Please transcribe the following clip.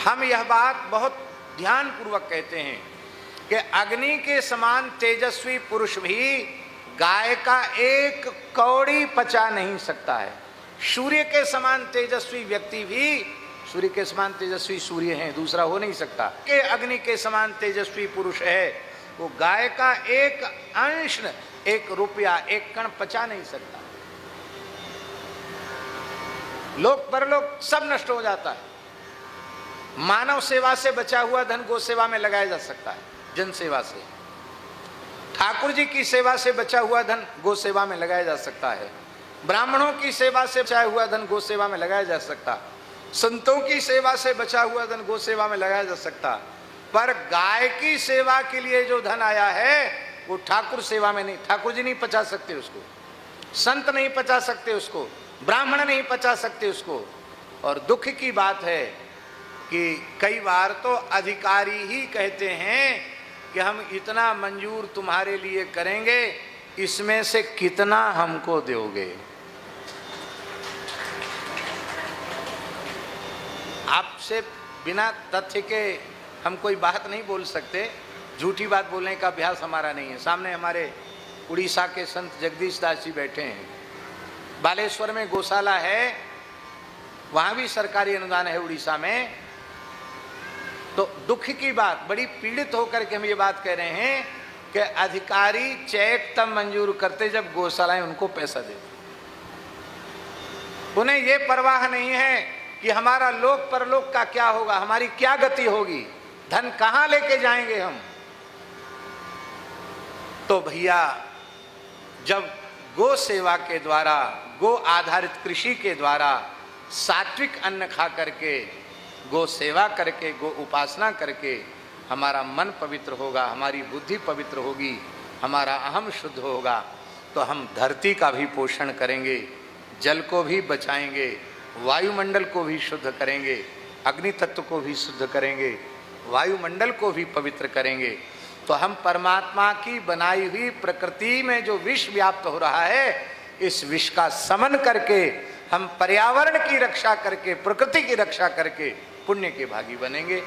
हम यह बात बहुत ध्यान पूर्वक कहते हैं कि अग्नि के समान तेजस्वी पुरुष भी गाय का एक कौड़ी पचा नहीं सकता है। सूर्य के समान तेजस्वी व्यक्ति भी, सूर्य के समान तेजस्वी सूर्य है, दूसरा हो नहीं सकता, कि अग्नि के समान तेजस्वी पुरुष है, वो गाय का एक अंश, एक रुपया, एक कण पचा नहीं सकता। लोक परलोक सब नष्ट हो जाता है। मानव सेवा से बचा हुआ धन गो सेवा में लगाया जा सकता है, जन सेवा से। ठाकुर जी की सेवा से बचा हुआ धन गो सेवा में लगाया जा सकता है। ब्राह्मणों की सेवा से बचा हुआ धन गो सेवा में लगाया जा सकता, संतों की सेवा से बचा हुआ धन गो सेवा में लगाया जा सकता। पर गाय की सेवा के लिए जो धन आया है वो ठाकुर सेवा में नहीं, ठाकुर जी नहीं पचा सकते उसको, संत नहीं पचा सकते उसको, ब्राह्मण नहीं पचा सकते उसको। और दुख की बात है कि कई बार तो अधिकारी ही कहते हैं कि हम इतना मंजूर तुम्हारे लिए करेंगे, इसमें से कितना हमको दोगे। आपसे बिना तथ्य के हम कोई बात नहीं बोल सकते, झूठी बात बोलने का अभ्यास हमारा नहीं है। सामने हमारे उड़ीसा के संत जगदीश दास जी बैठे हैं। बालेश्वर में गौशाला है, वहाँ भी सरकारी अनुदान है उड़ीसा में। तो दुख की बात, बड़ी पीड़ित होकर के हम ये बात कह रहे हैं कि अधिकारी चेक तब मंजूर करते जब गौशालाएं उनको पैसा देती। उन्हें ये परवाह नहीं है कि हमारा लोक परलोक का क्या होगा, हमारी क्या गति होगी, धन कहाँ लेके जाएंगे हम। तो भैया, जब गो सेवा के द्वारा, गो आधारित कृषि के द्वारा सात्विक अन्न खा करके, गो सेवा करके, गो उपासना करके हमारा मन पवित्र होगा, हमारी बुद्धि पवित्र होगी, हमारा अहम शुद्ध होगा, तो हम धरती का भी पोषण करेंगे, जल को भी बचाएंगे, वायुमंडल को भी शुद्ध करेंगे, अग्नि तत्व को भी शुद्ध करेंगे, वायुमंडल को भी पवित्र करेंगे। तो हम परमात्मा की बनाई हुई प्रकृति में जो विष व्याप्त हो रहा है, इस विष का समन करके हम पर्यावरण की रक्षा करके, प्रकृति की रक्षा करके पुण्य के भागी बनेंगे।